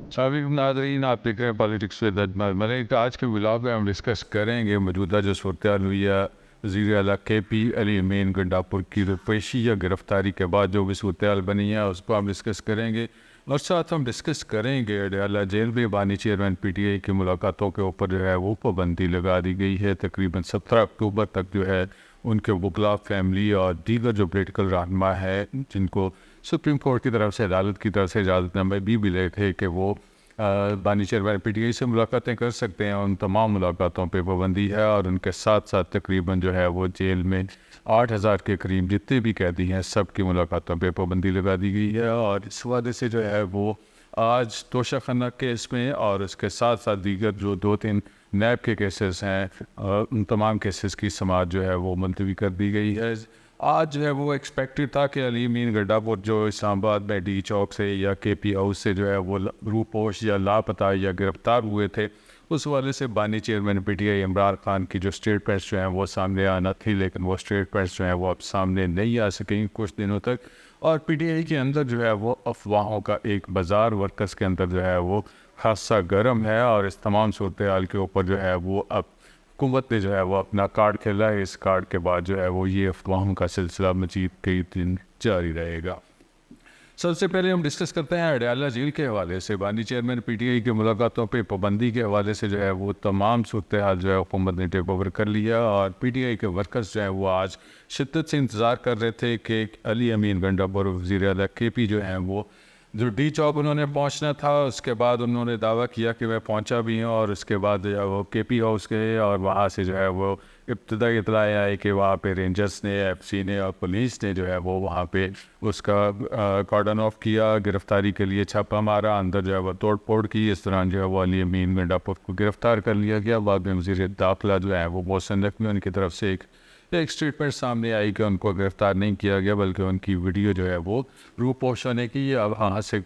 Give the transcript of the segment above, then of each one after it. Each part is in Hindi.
साबिक़ नाज़रीन, आप देख रहे हैं पॉलिटिक्स विद अजमल मलिक। आज के व्लॉग में हम डिस्कस करेंगे मौजूदा जो सूरत-ए-हाल हुई है वज़ीर आला KP अली अमीन गंडापुर की पेशी या गिरफ़्तारी के बाद जो भी सूरत-ए-हाल बनी है उसको हम डिस्कस करेंगे। और साथ हम डिस्कस करेंगे अडयाला जेल में बानी चेयरमैन PTI की मुलाकातों के ऊपर जो है वो पाबंदी लगा दी गई है। तकरीबन 17 अक्टूबर तक जो है उनके वकला, फैमिली और दीगर जो पोलिटिकल रहनुमा है जिनको सुप्रीम कोर्ट की तरफ से, अदालत की तरफ से इजाज़तनामे भी मिले थे कि वो बानी चेयरमैन PTI से मुलाकातें कर सकते हैं, उन तमाम मुलाकातों पे पाबंदी है। और उनके साथ साथ तकरीबन जो है वो जेल में 8000 के करीब जितने भी कैदी हैं सब की मुलाकातों पे पाबंदी लगा दी गई है। और इस वजह से जो है वो आज तोशाखाना केस में और उसके साथ साथ दीगर जो 2-3 नैब के केसेस हैं उन तमाम केसेस की समाअत जो है वो मुलतवी कर दी गई है। आज जो है वो एक्सपेक्टेड था कि अली अमीन गंडापुर जो इस्लामाबाद में डी चौक से या KP हाउस से जो है वो रूपोश या लापता या गिरफ्तार हुए थे, उस वाले से बानी चेयरमैन PTI इमरान खान की जो स्टेटमेंट्स जो हैं वो सामने आना थी, लेकिन वो स्टेटमेंट्स जो हैं वो अब सामने नहीं आ सकेंगी कुछ दिनों तक। और PTI के अंदर जो है वो अफवाहों का एक बाज़ार वर्कर्स के अंदर जो है वो खासा गर्म है। और इस तमाम सूरत-ए-हाल के ऊपर जो है वो अब हुकूमत ने जो है वो अपना कार्ड खेला है। इस कार्ड के बाद जो है वो ये अफवाहों का सिलसिला मज़ीद कई दिन जारी रहेगा। सबसे पहले हम डिस्कस करते हैं अडयाला जेल के हवाले से। बानी चेयरमैन PTI की मुलाकातों पे पाबंदी के हवाले से जो है वो तमाम सूरत-ए-हाल जो है हुकूमत ने टेक ओवर कर लिया। और PTI के वर्कर्स जो है वो आज शिद्दत से इंतज़ार कर रहे थे कि अली अमीन गंडापुर वज़ीर आला KP जो हैं वो जो डी चौक उन्होंने पहुंचना था, उसके बाद उन्होंने दावा किया कि मैं पहुंचा भी हूं। और उसके बाद जो है वो KP हाउस गए और वहां से जो है वो इब्तदाई इत्तलाएँ आई कि वहाँ पे रेंजर्स ने, FC ने और पुलिस ने जो है वो वहाँ पे उसका कॉर्डन ऑफ किया, गिरफ्तारी के लिए छापा मारा, अंदर जो है वो तोड़ फोड़ की। इस दौरान जो है वो अली अमीन गंडापुर को गिरफ्तार कर लिया गया। बाद में वज़ीर दाखिला जो है वो मोहसिन नकवी उनकी तरफ से एक स्टेटमेंट सामने आई कि उनको गिरफ्तार नहीं किया गया, बल्कि उनकी वीडियो जो है वो रूपोश होने की अब वहाँ से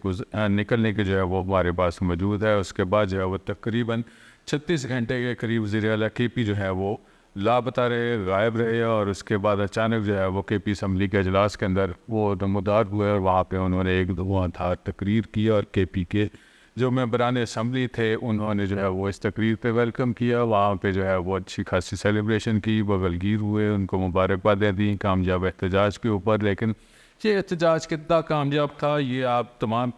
निकलने की जो है वो हमारे पास मौजूद है। उसके बाद जो है वो तकरीबन 36 घंटे के करीब वज़ीर आला KP जो है वो लापता रहे, गायब रहे। और उसके बाद अचानक जो है वो KP असम्बली के अजलास के अंदर वो नमदार हुए और वहाँ पे उन्होंने एक धुआंधार तकरीर की। और KP के जो मेंबरान असम्बली थे उन्होंने जो है वो इस तकरीर पे वेलकम किया। वहाँ पे जो है वो अच्छी खासी सेलिब्रेशन की, बगलगीर हुए, उनको मुबारकबादें दी कामयाब एहतजाज के ऊपर। लेकिन ये एहतजाज कितना कामयाब था ये आप तमाम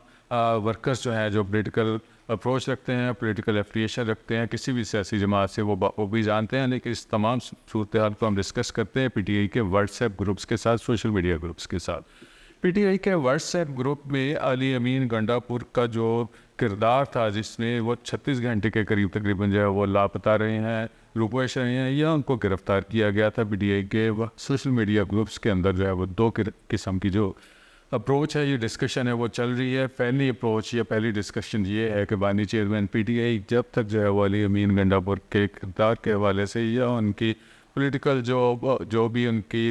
वर्कर्स जो हैं जो पोलिटिकल अप्रोच रखते हैं, पोलिटिकल एफिलिएशन रखते हैं किसी भी सियासी जमात से, वो भी जानते हैं। लेकिन इस तमाम सूरत-ए-हाल को हम डिस्कस करते हैं PTI के व्हाट्सएप ग्रुप्स के साथ, सोशल मीडिया ग्रुप्स के साथ। PTI के व्हाट्सएप ग्रुप में अली अमीन गंडापुर का जो किरदार था, जिसमें वो 36 घंटे के करीब तकरीबन जो है वो लापता रहे हैं, रूपोश रहे हैं या उनको गिरफ्तार किया गया था, PTI के सोशल मीडिया ग्रुप्स के अंदर जो है वो दो किस्म की जो अप्रोच है, ये डिस्कशन है वो चल रही है। पहली अप्रोच या पहली डिस्कशन ये है कि बानी चेयरमैन PTI जब तक जो है वो अली अमीन गंडापुर के किरदार के हवाले से या उनकी पॉलिटिकल जो भी उनकी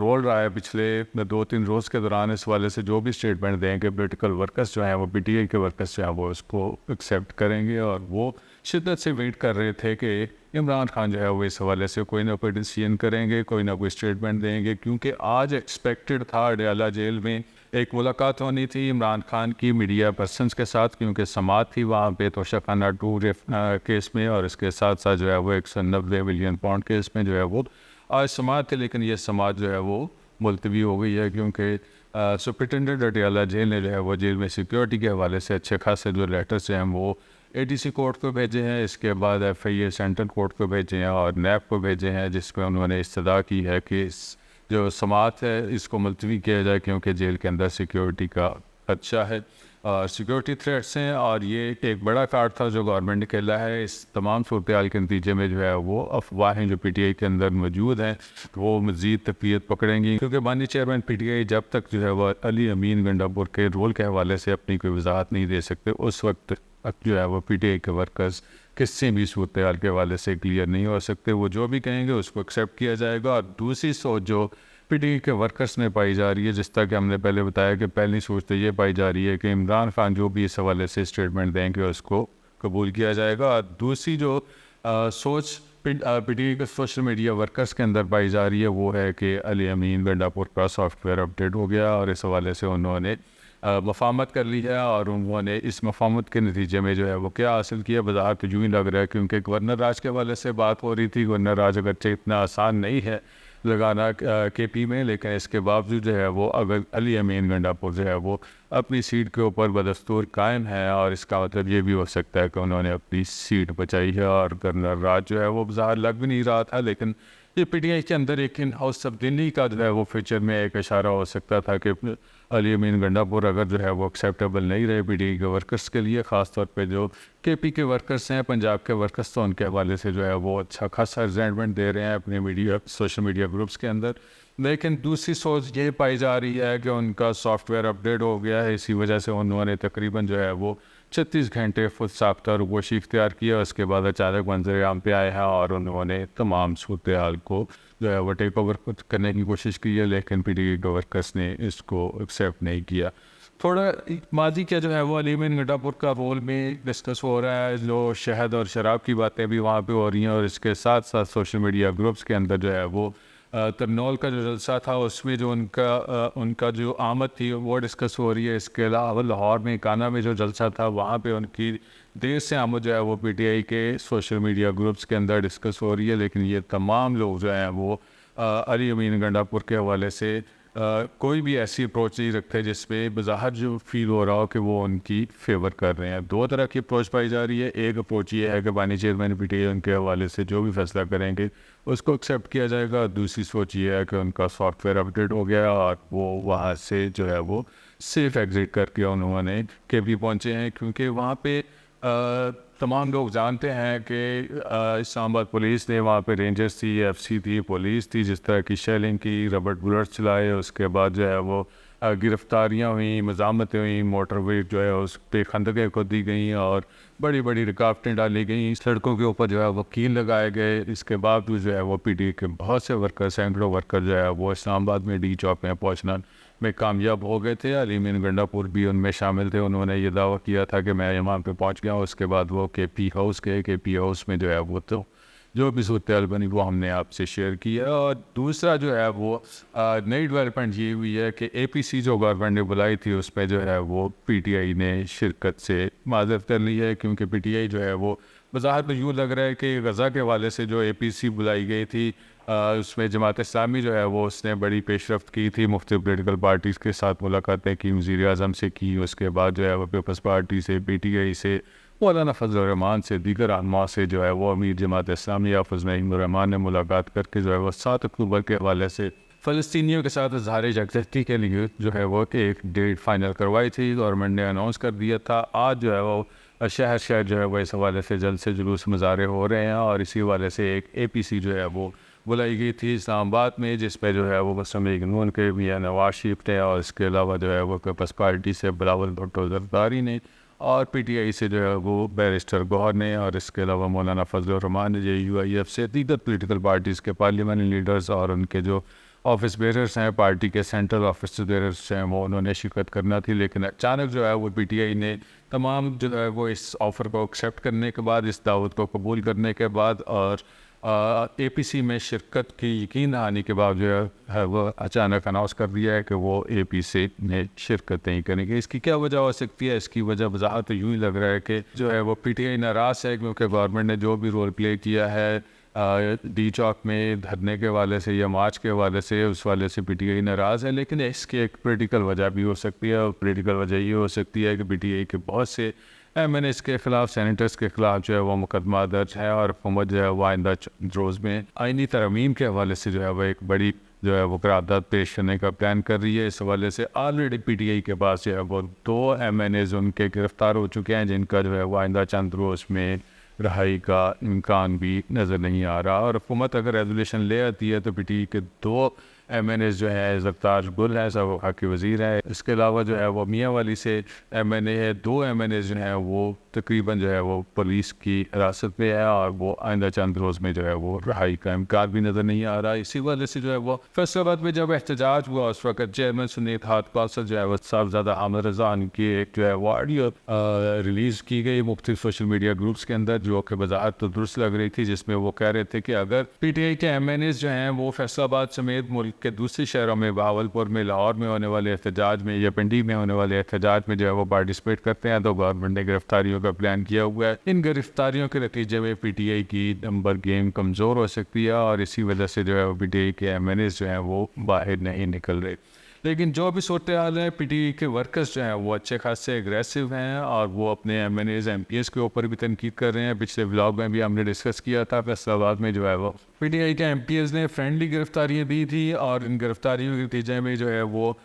रोल रहा है पिछले 2-3 रोज़ के दौरान, इस वाले से जो भी स्टेटमेंट देंगे पोलिटिकल वर्कर्स जो हैं वो PTI के वर्कर्स जो हैं वो उसको एक्सेप्ट करेंगे। और वो शिद्दत से वेट कर रहे थे कि इमरान खान जो है वो इस हवाले से कोई ना कोई डिसीजन करेंगे, कोई ना कोई स्टेटमेंट देंगे। क्योंकि आज एक्सपेक्टेड था अडयाला जेल में एक मुलाकात होनी थी इमरान खान की मीडिया पर्सनस के साथ, क्योंकि समाअत थी वहाँ पे तोशाखाना 2 केस में। और इसके साथ साथ जो है वो 190 मिलियन पाउंड केस में जो है वो आज समाअत थी। लेकिन ये समाअत जो है वो मुलतवी हो गई है क्योंकि सुप्रिटेंडेंट अडयाला जेल ने जो है वो जेल में सिक्योरिटी के हवाले से अच्छे खासे जो लेटर्स हैं वो ADC कोर्ट को भेजे हैं, इसके बाद FIA सेंट्रल कोर्ट को भेजे हैं और नैब को भेजे हैं, जिसमें उन्होंने इस्तदा की है कि इस जो समाअत है इसको मुलतवी किया जाए क्योंकि जेल के अंदर सिक्योरिटी का खदशा है और सिक्योरिटी थ्रेट्स हैं। और ये एक बड़ा कार्ड था जो गवर्नमेंट ने खेला है। इस तमाम सूरत-ए-हाल के नतीजे में जो है वो अफवाहें जो PTI के अंदर मौजूद हैं वो मज़ीद तक़वियत पकड़ेंगी, क्योंकि बानी चेयरमैन PTI जब तक जो है वह अली अमीन गंडापुर के रोल के हवाले से अपनी कोई वजाहत नहीं दे सकते, उस वक्त जो है वो PTI के वर्कर्स किसी भी सूरत-ए-हाल के हवाले से क्लियर नहीं हो सकते। वो जो भी कहेंगे उसको एक्सेप्ट किया जाएगा। और दूसरी सोच जो PTI के वर्कर्स में पाई जा रही है, जिस तरह कि हमने पहले बताया कि पहली सोच तो ये पाई जा रही है कि इमरान खान जो भी इस हवाले से स्टेटमेंट देंगे उसको कबूल किया जाएगा। और दूसरी जो सोच PTI के सोशल मीडिया वर्कर्स के अंदर पाई जा रही है वो है कि अली अमीन गंडापुर का सॉफ्टवेयर अपडेट हो गया और इस हवाले से उन्होंने मफाहमत कर ली है और उन्होंने इस मफाहमत के नतीजे में जो है वो क्या हासिल किया, बाज़ार तो यूँ ही लग रहा है क्योंकि गवर्नर राज के हवाले से बात हो रही थी। गवर्नर राज अगरचे इतना आसान नहीं है लगाना केपी में, लेकिन इसके बावजूद जो है वो अगर अली अमीन गंडापुर जो है वो अपनी सीट के ऊपर बदस्तूर कायम है, और इसका मतलब ये भी हो सकता है कि उन्होंने अपनी सीट बचाई है। और गवर्नर राज जो है वो बाज़ार लग भी नहीं रहा था, लेकिन ये पीटीआई के अंदर एक इन हाउस तब्दीली का जो है वो फ्यूचर में एक इशारा हो सकता था कि अली अमीन गंडापुर अगर जो है वो एक्सेप्टेबल नहीं रहे पीटीआई के वर्कर्स के लिए, ख़ास तौर पे जो केपी के वर्कर्स हैं, पंजाब के वर्कर्स, तो उनके हवाले से जो है वो अच्छा खासा रिजेंटमेंट दे रहे हैं अपने मीडिया सोशल मीडिया ग्रुप्स के अंदर। लेकिन दूसरी सोच ये पाई जा रही है कि उनका सॉफ्टवेयर अपडेट हो गया है, इसी वजह से उन्होंने तकरीबन जो है वो 36 घंटे खुद साख्ता रुपोशी इख्तियार किया। उसके बाद अचानक मंजर आम पे आए हैं और उन्होंने तमाम सूरत हाल को जो है वो टेक ओवर करने की कोशिश की है, लेकिन पीटीआई के वर्कर्स ने इसको एक्सेप्ट नहीं किया। थोड़ा माजी क्या जो है वो अली अमीन गंडापुर का रोल में डिस्कस हो रहा है, जो शहद और शराब की बातें भी वहाँ पे हो रही हैं, और इसके साथ साथ सोशल मीडिया ग्रुप्स के अंदर जो है वो तरनौल का जो जलसा था उसमें जो उनका जो आमद थी वो डिस्कस हो रही है। इसके अलावा लाहौर में काना में जो जलसा था वहाँ पे उनकी देर से आमद जो है वो पीटीआई के सोशल मीडिया ग्रुप्स के अंदर डिस्कस हो रही है। लेकिन ये तमाम लोग जो हैं वो अली अमीन गंडापुर के हवाले से कोई भी ऐसी अप्रोच नहीं रखते जिसमें बज़ाहिर जो फील हो रहा हो कि वो उनकी फेवर कर रहे हैं। दो तरह की अप्रोच पाई जा रही है। एक अप्रोच ये है कि बानी चेयरमैन पीटीआई उनके हवाले से जो भी फैसला करेंगे उसको एक्सेप्ट किया जाएगा। दूसरी सोच ये है कि उनका सॉफ्टवेयर अपडेट हो गया और वो वहाँ से जो है वो सेफ एग्ज़िट करके उन्होंने केपी पहुँचे हैं, क्योंकि वहाँ पे तमाम लोग जानते हैं कि इस्लामाबाद पुलिस ने वहाँ पे रेंजर्स थी, एफसी थी, पुलिस थी, जिस तरह की शेलिंग की, रबड़ बुलेट्स चलाए। उसके बाद जो है वो गिरफ्तारियाँ हुई, मज़ामतें हुई, मोटरवे जो है उस पर खंदकें खोदी गई और बड़ी बड़ी रुकावटें डाली गई। सड़कों के ऊपर जो है वकील लगाए गए। इसके बावजूद जो है वो पीटीआई के बहुत से वर्कर, सैकड़ों वर्कर जो है वो इस्लामाबाद में डी चौक में पहुँचना में कामयाब हो गए थे। अली अमीन गंडापुर भी उनमें शामिल थे। उन्होंने ये दावा किया था कि मैं वहाँ पे पहुँच गया। उसके बाद वो केपी हाउस गए। केपी हाउस में जो है वो तो जो भी सूरत बनी वो हमने आपसे शेयर की है। और दूसरा जो है वो नई डेवलपमेंट ये हुई है कि एपीसी जो गवर्नमेंट ने बुलाई थी उसमें जो है वो पीटीआई ने शिरकत से माज़रत कर ली है, क्योंकि पीटीआई जो है वो बज़ाहिर तो यूँ लग रहा है कि गज़ा के हवाले से जो एपीसी बुलाई गई थी उसमें जमात इस्लामी जो है वो उसने बड़ी पेशरफ्त की थी। मुख्तलिफ पोलिटिकल पार्टीज़ के साथ मुलाकातें की, वज़ीर आज़म से की। उसके बाद जो है वो पीपल्स पार्टी से, पीटीआई से, मौलाना फजल रहमान से, दीगर रहनुमा से जो है वो अमीर जमात इस्लामी हाफ़िज़ नईम रहमान ने मुलाकात करके जो है वो 7 अक्टूबर के हवाले से फ़लस्तीनियों के साथ इज़हार यकजहती के लिए जो है वो एक डेट फाइनल करवाई थी। गवर्नमेंट ने अनाउंस कर दिया था। आज जो है वो शहर शहर जो है वो इस हवाले से जल्द से जुलूस मुजाहरे हो रहे हैं, और इसी हवाले से एक एपीसी जो है वो बुलाई गई थी इस्लामाबाद में, जिसमें जो है वो मुस्लिम लीग नून के मियां नवाज शरीफ ने, और इसके अलावा जो है वो पीपल्स पार्टी से बिलावल भुट्टो जरदारी ने, और पीटीआई से जो है वो बैरिस्टर गौहर ने, और इसके अलावा मौलाना फजल रहमान ने, यूआईएफ से, दीगर पोलिटिकल पार्टीज़ के पार्लियामेंट्री लीडर्स और उनके जो ऑफिस बेरर्स हैं, पार्टी के सेंट्रल ऑफिस बेरर्स हैं, वो उन्होंने शिरकत करना थी। लेकिन अचानक जो है वो पीटीआई ने तमाम जो है वो इस ऑफ़र को एक्सेप्ट करने के बाद, इस दावत को कबूल करने के बाद और एपीसी में शिरकत की यकीन आने के बाद जो है वो अचानक अनाउंस कर दिया है कि वो एपीसी में शिरकत नहीं करेंगे। इसकी क्या वजह हो सकती है? इसकी वजह वजाहत तो यूँ ही लग रहा है कि जो है वो पीटीआई नाराज़ है, क्योंकि गवर्नमेंट ने जो भी रोल प्ले किया है डी चौक में धरने के हवाले से या मार्च के हवाले से, उस वाले से पीटीआई नाराज़ है। लेकिन इसकी एक पॉलिटिकल वजह भी हो सकती है, और पॉलिटिकल वजह ये हो सकती है कि पीटीआई के बहुत से एमएनएस के ख़िलाफ़, सेनेटर्स के ख़िलाफ़ जो है वो मुकदमा दर्ज है, और हुकूमत जो है वो आइंदा रोज़ में आइनी तरमीम के हवाले से जो है वो एक बड़ी जो है वो करारदाद पेश करने का प्लान कर रही है। इस हवाले से ऑलरेडी पीटीआई के पास जो है वो 2 एमएनएज उनके गिरफ़्तार हो चुके हैं, जिनका जो है वो आइंदा चंद रोज़ में रहाई का इम्कान भी नज़र नहीं आ रहा। और हुकूमत अगर रेजोल्यूशन ले आती है तो पीटीआई के 2 एमएनएस जो है, ज़रताज गुल है, सब हक़ वज़ीर है, इसके अलावा जो है वो मियाँ वाली से एमएनए है, 2 एमएनएस जो हैं वो तकरीबन जो है वो पुलिस की हिरासत में है और वो आइंदा चंद रोज़ में जो है वो रहाई का इम्कान भी नज़र नहीं आ रहा। इसी वजह से जो है वो फैसलाबाद में जब एहतजाज हुआ उस वक्त चेयरमैन सुनील कौंसल जो है वो साहबजादा आमिर रज़ा की एक जो है वो ऑडियो रिलीज़ की गई मुख्तलिफ सोशल मीडिया ग्रुप्स के अंदर, जो कि वजाहत तो दुरुस्त लग रही थी, जिसमें वो कह रहे थे कि अगर PTI के MNAs जो हैं वो फैसलाबाद समेत मुल्क के दूसरे शहरों में बहावलपुर में, लाहौर में होने वाले एहतजाज में या पिंडी में होने वाले एहतजाज में जो है वो पार्टिसिपेट करते हैं तो गवर्नमेंट ने गिरफ्तारियों का प्लान किया हुआ है। इन गिरफ्तारियों के नतीजे में PTI की नंबर गेम कमज़ोर हो सकती है और इसी वजह से जो है वो PTI के MNAs जो हैं वो बाहर नहीं निकल रहे। लेकिन जो भी सूरत हाल है, PTI के वर्कर्स जो हैं वो अच्छे खासे एग्रेसिव हैं और वो अपने MNAs MPs के ऊपर भी तनकीद कर रहे हैं। पिछले व्लॉग में भी हमने डिस्कस किया था, फैसलाबाद में जो है वो PTI के MPs ने फ्रेंडली गिरफ्तारियाँ दी थी और इन गिरफ्तारियों के नतीजे में जो है वो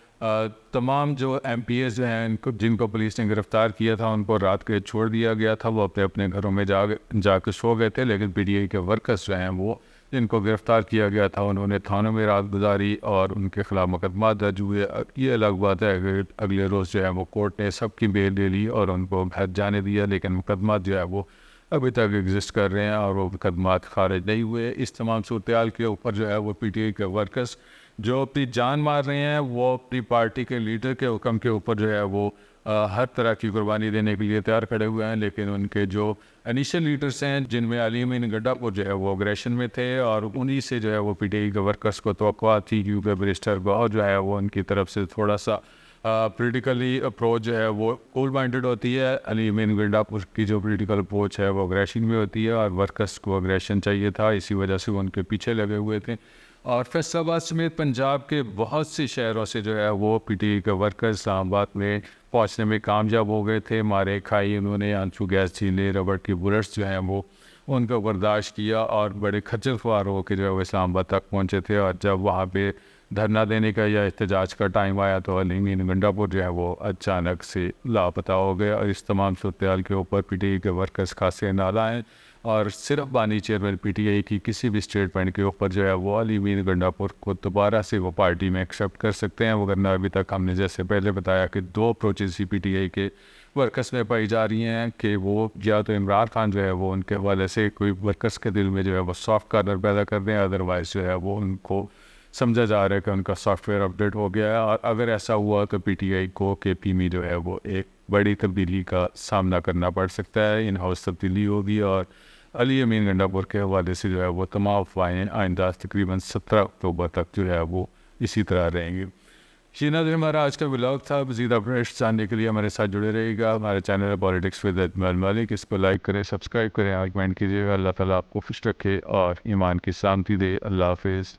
तमाम जो MPs जो हैं जिनको पुलिस ने गिरफ़्तार किया था उनको रात के छोड़ दिया गया था। वो अपने अपने घरों में जाकर सो गए थे, लेकिन PTI के वर्कर्स जो हैं वो जिनको गिरफ़्तार किया गया था उन्होंने थानों में रात गुजारी और उनके ख़िलाफ़ मुकदमा दर्ज हुए। ये अलग बात है कि अगले रोज़ जो है वो कोर्ट ने सबकी बेल ले ली और उनको घर जाने दिया, लेकिन मुकदमा जो है वो अभी तक एग्जिस्ट कर रहे हैं और वो मुकदमा खारिज नहीं हुए। इस तमाम सूरत हाल के ऊपर जो है वो PTI के वर्कर्स जो अपनी जान मार रहे हैं वो अपनी पार्टी के लीडर के हुक्म के ऊपर जो है वो हर तरह की कुर्बानी देने के लिए तैयार खड़े हुए हैं। लेकिन उनके जो इनिशियल लीडर्स हैं जिनमें अली अमीन गंडापुर जो है वो अग्रेशन में थे और उन्हीं से जो है वो PTI के वर्कर्स को तवक्कुआ थी, क्योंकि बैरिस्टर गौहर जो है वो उनकी तरफ से थोड़ा सा पॉलिटिकली अप्रोच जो है वो कूल माइंडेड होती है। अली अमीन गंडापुर की जो पॉलिटिकल अप्रोच है वो अग्रेशन में होती है और वर्कर्स को अग्रेशन चाहिए था, इसी वजह से वो उनके पीछे लगे हुए थे। और फैसलाबाद समेत पंजाब के बहुत से शहरों से जो है वो PTI के वर्कर्स इस्लामाबाद में पहुंचने में कामयाब हो गए थे। मारे खाई उन्होंने, आंसू गैस झीले, रबड़ की बुलेट्स जो हैं वो उनको बर्दाश्त किया और बड़े खज्जल ख्वार होकर जो है वो इस्लामाबाद तक पहुंचे थे। और जब वहाँ पे धरना देने का या एहतजाज का टाइम आया तो अली अमीन गंडापुर जो है वो अचानक से लापता हो गए। और इस तमाम सूरत हाल के ऊपर PTI के वर्कर्स खासे नाला हैं और सिर्फ बानी चेयरमैन PTI की किसी भी स्टेटमेंट के ऊपर जो है वो अली अमीन गंडापुर को दोबारा से वो पार्टी में एक्सेप्ट कर सकते हैं, वरना अभी तक हमने जैसे पहले बताया कि दो अप्रोचेस ही PTI के वर्कर्स में पाई जा रही हैं कि वो या तो इमरान खान जो है वो उनके हवाले से कोई वर्कर्स के दिल में जो है वो सॉफ्ट कार्नर पैदा कर दें, अदरवाइज़ जो है वो उनको समझा जा रहा है कि उनका सॉफ्टवेयर अपडेट हो गया है। और अगर ऐसा हुआ तो PTI को KP में जो है वो एक बड़ी तब्दीली का सामना करना पड़ सकता है, इन हाउस तब्दीली होगी और अली अमीन गंडापुर के हवाले से जो है वो तमाम अफवाहें आइंदा तकरीबन 17 अक्टूबर तक जो है वो इसी तरह रहेंगी। शीना जो हमारा आज का व्लॉग था। मज़ीद अपडेट्स जानने के लिए हमारे साथ जुड़े रहिएगा। हमारे चैनल है पॉलिटिक्स विद अजमल मलिक, इस पर लाइक करें, सब्सक्राइब करें और कमेंट कीजिएगा। अल्लाह ताला आपको खुश रखे और ईमान की शांति दे। अल्लाह हाफिज़।